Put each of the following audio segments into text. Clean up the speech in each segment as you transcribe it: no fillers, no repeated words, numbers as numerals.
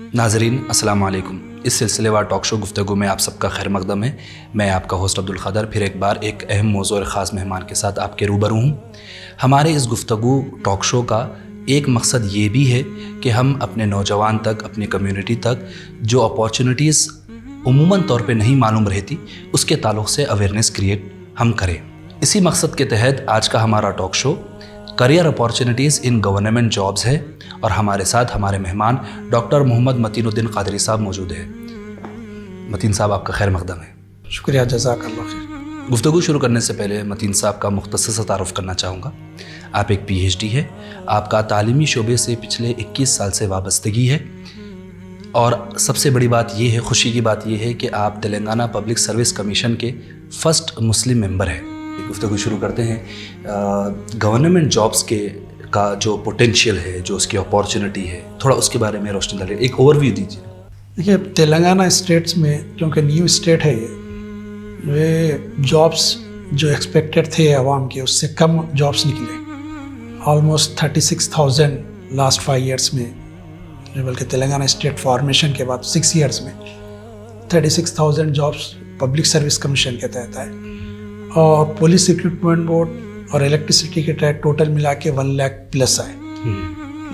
नाज़रीन अस्सलाम वालेकुम। इस सिलसिलेवार टॉक शो गुफ्तगू में आप सबका खैर मकदम है। मैं आपका होस्ट अब्दुल क़ादर फिर एक बार एक अहम मौज़ू और ख़ास मेहमान के साथ आपके रूबरू हूँ। हमारे इस गुफ्तगू टॉक शो का एक मकसद ये भी है कि हम अपने नौजवान तक, अपनी कम्युनिटी तक जो अपॉर्चुनिटीज़ उमूमन तौर पे नहीं मालूम रहती, उसके ताल्लुक़ से अवेयरनेस क्रिएट हम करें। इसी मकसद के तहत आज का हमारा talk show career opportunities in government jobs है और हमारे साथ हमारे मेहमान डॉक्टर मोहम्मद मतीनुद्दीन क़ादरी साहब मौजूद हैं। मतीन साहब आपका खैर मकदम है। शुक्रिया, जज़ाकल्लाह खैर। गुफ्तगू शुरू करने से पहले मतीन साहब का मुख्तसर सा तारुफ़ करना चाहूँगा। आप एक PhD है, आपका तालीमी शोबे से पिछले 21 साल से वाबस्तगी है और सबसे बड़ी बात ये है, खुशी की बात ये है कि आप तेलंगाना पब्लिक सर्विस कमीशन के फ़र्स्ट मुस्लिम मेंबर हैं। गुफ्तगू शुरू करते हैं। गवर्नमेंट जॉब्स के का जो पोटेंशियल है, जो उसकी अपॉर्चुनिटी है, थोड़ा उसके बारे में रोशनी डालिए, एक ओवरव्यू दीजिए। देखिए, तेलंगाना स्टेट्स में, क्योंकि न्यू स्टेट है ये जॉब्स जो एक्सपेक्टेड थे आवाम के, उससे कम जॉब्स निकले। ऑलमोस्ट 36,000 लास्ट 5 ईयर्स में, बल्कि तेलंगाना स्टेट फॉर्मेशन के बाद 6 ईयर्स में 36,000 जॉब्स पब्लिक सर्विस कमीशन के तहत आए और पुलिस रिक्रूटमेंट बोर्ड और इलेक्ट्रिसिटी के तहत टोटल मिला के 1 लाख प्लस आए।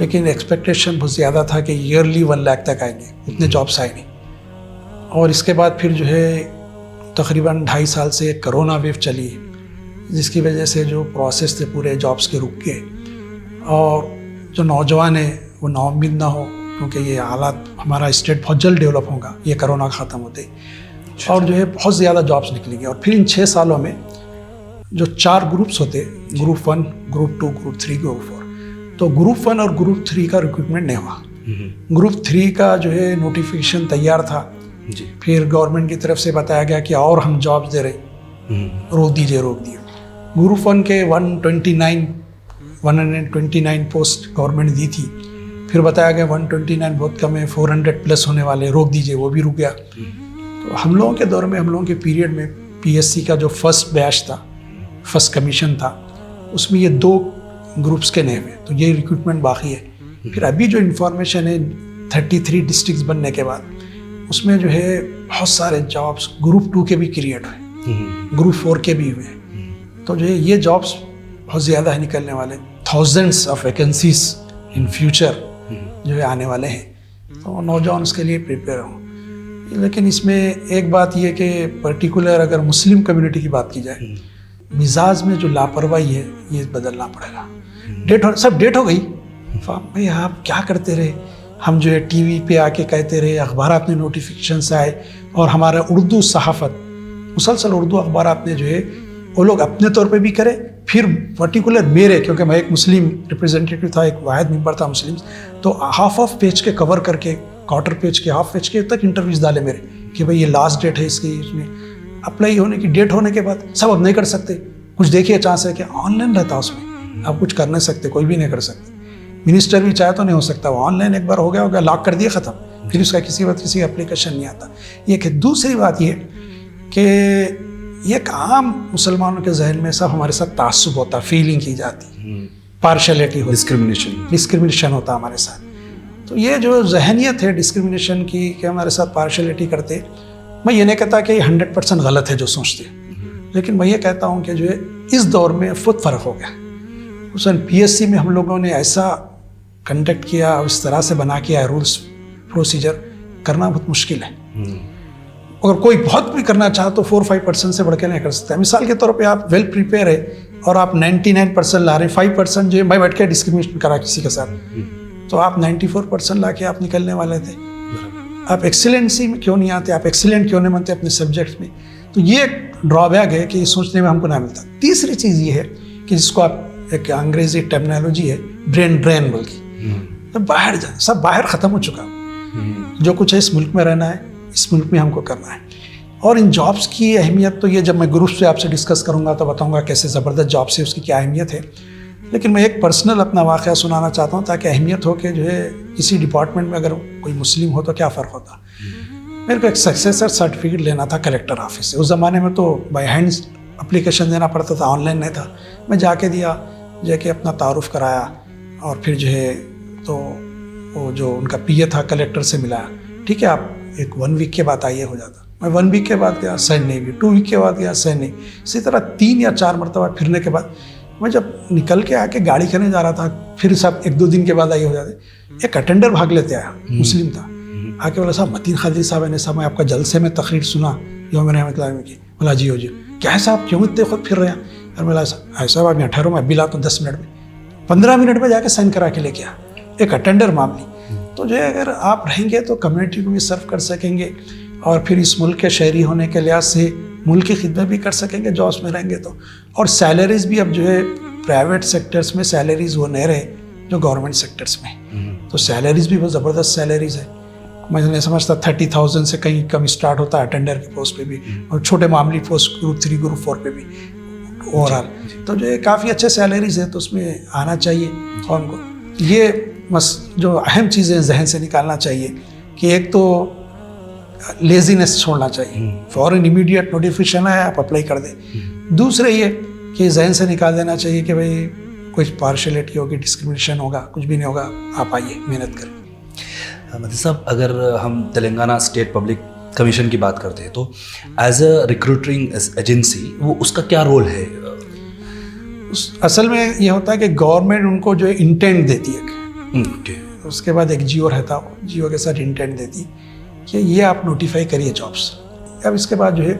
लेकिन एक्सपेक्टेशन बहुत ज़्यादा था कि ईयरली 1 लाख तक आएंगे, इतने जॉब्स आए नहीं। और इसके बाद फिर जो है तकरीबन 2.5 साल से कोरोना वेव चली, जिसकी वजह से जो प्रोसेस थे पूरे जॉब्स के रुक गए और जो नौजवान है वो नाउम्मीद ना हो, क्योंकि ये हालात, हमारा स्टेट बहुत जल्द डेवलप होगा ये कोरोना ख़त्म होते ही, और जो है बहुत ज़्यादा जॉब्स निकलेंगे। और फिर इन 6 सालों में जो 4 ग्रुप्स होते, ग्रुप 1, ग्रुप 2, ग्रुप 3, ग्रुप 4, तो ग्रुप 1 और ग्रुप 3 का रिक्रूटमेंट नहीं हुआ। ग्रुप 3 का जो है नोटिफिकेशन तैयार था जी। फिर गवर्नमेंट की तरफ से बताया गया कि और हम जॉब्स दे रहे, रोक दीजिए। ग्रुप 1 के 129 पोस्ट गवर्नमेंट दी थी, फिर बताया गया 129 बहुत कम है, 400 प्लस होने वाले, रोक दीजिए, वो भी रुक गया। तो हम लोगों के दौर में, हम लोगों के पीरियड में PSC का जो फर्स्ट बैच था, फर्स्ट कमीशन था, उसमें ये 2 ग्रुप्स के नेम है, तो ये रिक्रूटमेंट बाकी है। फिर अभी जो इन्फॉर्मेशन है 33 डिस्ट्रिक्ट्स बनने के बाद, उसमें जो है बहुत सारे जॉब्स ग्रुप 2 के भी क्रिएट हुए, ग्रुप 4 के भी हुए। तो जो है ये जॉब्स बहुत ज़्यादा है निकलने वाले, thousands of vacancies in future जो है आने वाले हैं, तो नौजवान उसके लिए प्रिपेयर हों। लेकिन इसमें एक बात ये कि पर्टिकुलर अगर मुस्लिम कम्युनिटी की बात की जाए, मिजाज में जो लापरवाही है ये बदलना पड़ेगा। सब डेट हो गई भाई, आप क्या करते रहे, हम जो है टीवी पे आके कहते रहे, अखबारात में नोटिफिकेशंस आए और हमारा उर्दू सहाफ़त, मुसलसल उर्दू अखबारात ने जो है वो लोग अपने तौर पे भी करे, फिर पर्टिकुलर मेरे, क्योंकि मैं एक मुस्लिम रिप्रेजेंटेटिव था, एक वाहिद मेंबर था मुस्लिम, तो हाफ पेज के कवर करके, क्वार्टर पेज के, हाफ पेज के तक इंटरव्यूज़ डाले मेरे कि भाई ये लास्ट डेट है इसकी, इसमें अप्लाई होने की डेट होने के बाद सब अब नहीं कर सकते। कुछ देखिए चांस है कि ऑनलाइन रहता, उसमें आप कुछ कर नहीं सकते, कोई भी नहीं कर सकते, मिनिस्टर भी चाहे तो नहीं हो सकता, वो ऑनलाइन एक बार हो गया, लॉक कर दिया, ख़त्म, फिर उसका किसी वक्त किसी एप्लीकेशन नहीं आता। ये कि दूसरी बात ये कि एक आम मुसलमानों के जहन में सब हमारे साथ तासुब होता, फीलिंग की जाती, पार्शलिटी होती, डिस्क्रिमिनेशन होता हमारे साथ। तो ये जो जहनियत है डिस्क्रिमिनेशन की कि हमारे साथ पार्शलिटी करते, मैं ये नहीं कहता कि 100% गलत है जो सोचते, लेकिन मैं ये कहता हूँ कि जो है इस दौर में खुद फ़र्क हो गया। उस PSC में हम लोगों ने ऐसा कंडक्ट किया, इस तरह से बना के आया, रूल्स प्रोसीजर करना बहुत मुश्किल है। अगर कोई बहुत भी करना चाहे तो 4-5% से बढ़ के नहीं कर सकता। मिसाल के तौर पे आप वेल प्रिपेयर है और आप 99% ला रहे हैं, 5% जो है मैं बैठ के डिस्क्रिमिनेशन करा किसी के साथ, तो आप 94% ला के आप निकलने वाले थे। आप एक्सीलेंसी में क्यों नहीं आते, आप एक्सीलेंट क्यों नहीं बनते अपने सब्जेक्ट में? तो ये ड्रॉबैक है कि सोचने में हमको ना मिलता। तीसरी चीज़ ये है कि जिसको आप, एक अंग्रेजी टर्मिनोलॉजी है ब्रेन ड्रेन बोल की, तो बाहर जाए, सब बाहर ख़त्म हो चुका, जो कुछ है इस मुल्क में रहना है, इस मुल्क में हमको करना है। और इन जॉब्स की अहमियत तो ये जब मैं ग्रुप से आपसे डिस्कस करूँगा तो बताऊँगा कैसे ज़बरदस्त जॉब्स है, उसकी क्या अहमियत है। लेकिन मैं एक पर्सनल अपना वाक़या सुनाना चाहता हूँ ताकि अहमियत हो कि जो है किसी डिपार्टमेंट में अगर कोई मुस्लिम हो तो क्या फ़र्क होता। मेरे को एक सक्सेसर सर्टिफिकेट लेना था कलेक्टर ऑफिस से। उस ज़माने में तो बाय हैंड्स एप्लीकेशन देना पड़ता था, ऑनलाइन नहीं था। मैं जाके दिया, जाके अपना तारुफ़ कराया और फिर जो है तो वो जो उनका पीए था कलेक्टर से मिलाया, ठीक है आप एक 1 वीक के बाद आइए, हो जाता। मैं 1 वीक के बाद गया, साइन नहीं हुई, 2 वीक के बाद गया, साइन नहीं। इसी तरह 3 या 4 मरतबा फिरने के बाद मैं जब निकल के आके गाड़ी करने जा रहा था, फिर सब 1-2 दिन के बाद आइए, हो जाते। एक अटेंडर भाग लेते आया, मुस्लिम था, आके बोला साहब मतीन खादरी साहब ने साहब मैं आपका जलसे में तकरीर सुना यौम रहमतुल्लाह अलैह की। बोला जी हो जी, क्या है साहब क्यों इतने खुद फिर रहे हैं? और बोला साहब आप यहाँ ठहरो, मैं अभी लाता हूँ 10 मिनट में, 15 मिनट में जाके साइन करा के लेके आ। एक अटेंडर मामली। तो जो है अगर आप रहेंगे तो कम्युनिटी को भी सर्व कर सकेंगे और फिर इस मुल्क के शहरी होने के लिहाज से मुल्क की खिदमत भी कर सकेंगे जॉब्स में रहेंगे तो। और सैलरीज भी अब जो है प्राइवेट सेक्टर्स में सैलरीज वो नहीं रहे जो गवर्नमेंट सेक्टर्स में, तो सैलरीज भी बहुत ज़बरदस्त सैलरीज है। मैं नहीं समझता 30,000 से कहीं कम स्टार्ट होता है अटेंडर की पोस्ट पे भी, और छोटे मामूली पोस्ट ग्रुप 3 ग्रुप 4 पे भी ओवरऑल। तो जो है काफ़ी अच्छे सैलरीज है, तो उसमें आना चाहिए कौन को। ये बस जो अहम चीज़ें जहन से निकालना चाहिए कि एक तो लेजीनेस छोड़ना चाहिए, फ़ौरन इमीडिएट नोटिफिकेशन है आप अप्लाई कर दें। दूसरे ये कि जहन से निकाल देना चाहिए कि भाई कुछ पार्शलिटी होगी, डिस्क्रिमिनेशन होगा, कुछ भी नहीं होगा, आप आइए मेहनत करें। मतीन साहब, अगर हम तेलंगाना स्टेट पब्लिक कमीशन की बात करते हैं तो एज अ रिक्रूटिंग एजेंसी वो उसका क्या रोल है? असल में ये होता है कि गवर्नमेंट उनको जो है इंटेंट देती है, उसके बाद एक जियो रहता है, जियो के साथ इंटेंट देती है कि ये आप नोटिफाई करिए जॉब्स। अब इसके बाद जो है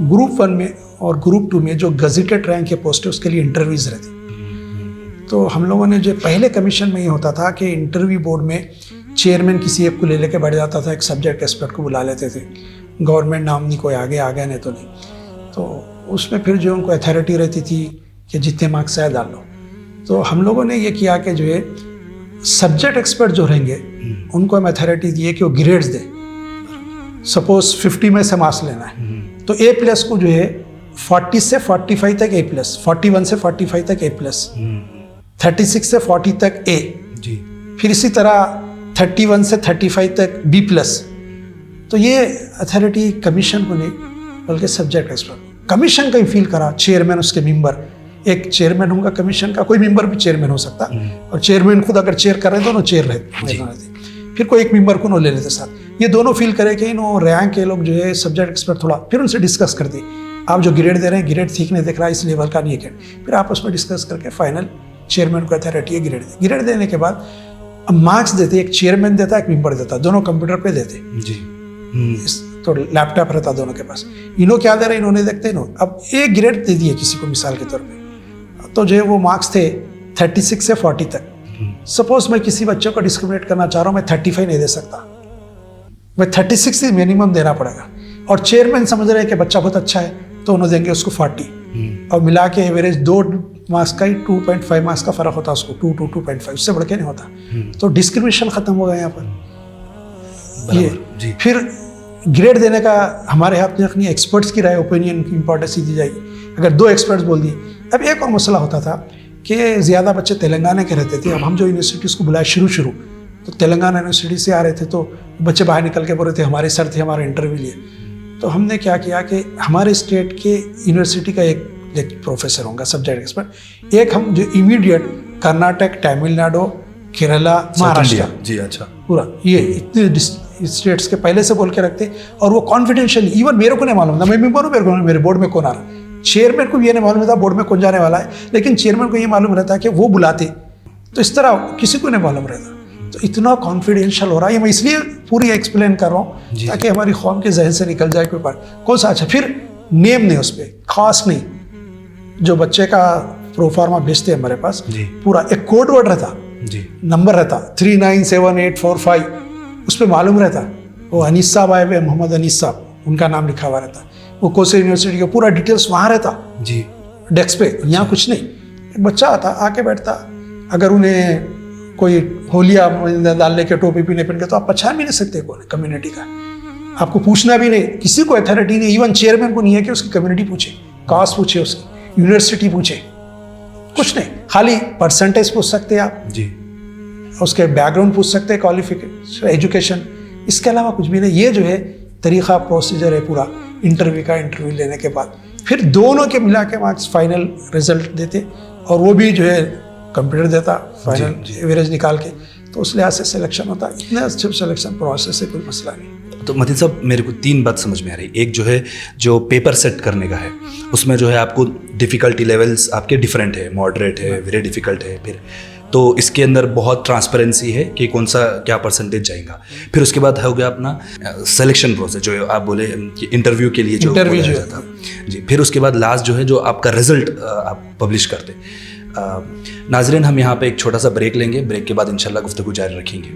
ग्रुप 1 में और ग्रुप 2 में जो गजेटेड रैंक के पोस्ट है उसके लिए इंटरव्यूज़ रहती। तो हम लोगों ने जो पहले कमीशन में ये होता था कि इंटरव्यू बोर्ड में चेयरमैन किसी एक को ले लेके बैठ जाता था, एक सब्जेक्ट एक्सपर्ट को बुला लेते थे, गवर्नमेंट नामनी कोई आगे आ गया नहीं तो नहीं, तो उसमें फिर जो उनको अथॉरिटी रहती थी कि जितने मार्क्स आए डाल लो। तो हम लोगों ने ये किया कि जो है सब्जेक्ट एक्सपर्ट जो रहेंगे उनको हम अथॉरिटी दिए कि वो ग्रेड्स दें। सपोज 50 में से मार्क्स लेना है तो A+ को जो है 40 से 45 तक A+, 41 से 45 तक A+, 36 से 40 तक A जी, फिर इसी तरह 31 से 35 तक B+। तो ये अथॉरिटी कमीशन को नहीं बल्कि सब्जेक्ट एक्सपर्ट, कमीशन का ही फील करा, चेयरमैन उसके मेंबर, एक चेयरमैन होगा कमीशन का, कोई मेंबर भी चेयरमैन हो सकता, और चेयरमैन खुद अगर चेयर कर रहे दोनों चेयर रहते, फिर कोई एक मेंबर को ले लेते साथ। ये दोनों फील करे कि इन रैंक के लोग जो है सब्जेक्ट एक्सपर्ट, थोड़ा फिर उनसे डिस्कस करते, आप जो ग्रेड दे रहे हैं ग्रेड ठीक नहीं दिख रहा, इस लेवल का नहीं है, फिर आपस में डिस्कस करके फाइनल चेयरमैन को अथॉरिटी है ग्रेड देने के बाद अब मार्क्स देते, एक चेयरमैन देता एक मेंबर देता, दोनों कंप्यूटर पे देते जी। तो लैपटॉप रहता दोनों के पास, इन्हों क्या दे रहे इन्होंने देखते इन्हों, अब एक ग्रेड दे दिए किसी को मिसाल के तौर पे, तो जो है वो मार्क्स थे 36 से 40 तक। सपोज मैं किसी बच्चे को डिस्क्रिमिनेट करना चाह रहा हूँ, मैं 35 नहीं दे सकता, मैं 36 ही मिनिमम देना पड़ेगा, और चेयरमैन समझ रहे हैं कि बच्चा बहुत अच्छा है तो उन्होंने देंगे उसको 40, और मिला के एवरेज 2 मार्क्स का ही 2.5 मार्क्स का फर्क होता है उसको, 2.5 उससे बढ़ के नहीं होता, तो डिस्क्रिमिनेशन खत्म हो गया यहाँ पर। ये फिर ग्रेड देने का हमारे हाथ में रखनी, एक्सपर्ट्स की राय, ओपिनियन की इंपॉर्टेंस दी जाएगी। अगर 2 एक्सपर्ट्स बोल दिए, अब एक और मसला होता था कि ज़्यादा बच्चे तेलंगाना के रहते थे। अब हम जो यूनिवर्सिटीज़ को बुलाए शुरू तो तेलंगाना यूनिवर्सिटी से आ रहे थे, तो बच्चे बाहर निकल के बोल रहे थे हमारे सर थे, हमारा इंटरव्यू लिए। तो हमने क्या किया कि हमारे स्टेट के यूनिवर्सिटी का एक प्रोफेसर होगा सब्जेक्ट एक्सपर्ट, एक हम जो इमीडिएट कर्नाटक, तमिलनाडु, केरला, महाराष्ट्र जी, अच्छा पूरा ये इतने स्टेट्स के पहले से बोल के रखते, और वो कॉन्फिडेंशियल, इवन मेरे को नहीं मालूम था, मैं मेंबर हूँ, मेरे बोर्ड में कौन आ रहा, चेयरमैन को भी ये नहीं मालूम था बोर्ड में कौन जाने वाला है, लेकिन चेयरमैन को ये मालूम रहता है कि वो बुलाते, तो इस तरह किसी को नहीं मालूम रहता। तो इतना कॉन्फिडेंशियल हो रहा है, मैं इसलिए पूरी एक्सप्लेन कर रहा हूँ ताकि हमारी कौम के जहन से निकल जाए कोई बात कौन सा अच्छा। फिर नेम नहीं उस पर खास नहीं, जो बच्चे का प्रोफार्मा भेजते हैं हमारे पास, पूरा एक कोड वर्ड रहता जी, नंबर रहता 397845, उस पर मालूम रहता वो अनीस साहब आए हुए, मोहम्मद अनीस साहब, उनका नाम लिखा हुआ रहता, वो कौन से यूनिवर्सिटी का पूरा डिटेल्स वहाँ रहता जी डेस्क पे, यहाँ कुछ नहीं। एक बच्चा आता आके बैठता, अगर उन्हें कोई होलिया डालने के टोपी भी नहीं पहन के तो आप पहचान भी नहीं सकते कौन है कम्युनिटी का, आपको पूछना भी नहीं, किसी को अथॉरिटी नहीं, इवन चेयरमैन को नहीं है कि उसकी कम्युनिटी पूछे, कास्ट पूछे, उसकी यूनिवर्सिटी पूछे, कुछ नहीं, खाली परसेंटेज पूछ सकते हैं आप जी, उसके बैकग्राउंड पूछ सकते हैं, क्वालिफिकेशन, एजुकेशन, इसके अलावा कुछ भी नहीं। ये जो है तरीका प्रोसीजर है पूरा इंटरव्यू का। इंटरव्यू लेने के बाद फिर दोनों के मिला के मार्क्स फाइनल रिजल्ट देते, और वो भी जो है कंप्यूटर देता फाइनल एवरेज निकाल के। तो उस लिहाज से सिलेक्शन होता है। इतने अच्छे सिलेक्शन प्रोसेस है, कोई मसला नहीं। तो मतीन साहब मेरे को 3 बात समझ में आ रही। एक जो है जो पेपर सेट करने का है, उसमें जो है आपको डिफ़िकल्टी लेवल्स आपके डिफरेंट है, मॉडरेट है, वेरी डिफ़िकल्ट है, फिर तो इसके अंदर बहुत ट्रांसपेरेंसी है कि कौन सा क्या परसेंटेज जाएगा। फिर उसके बाद हो गया अपना सिलेक्शन प्रोसेस जो आप बोले कि इंटरव्यू के लिए जो इंटरव्यू बोला जाता जी। फिर उसके बाद लास्ट जो है जो आपका रिजल्ट आप पब्लिश करते। नाजरीन हम यहाँ पे एक छोटा सा ब्रेक लेंगे, ब्रेक के बाद इंशाल्लाह गुफ्तगू जारी रखेंगे।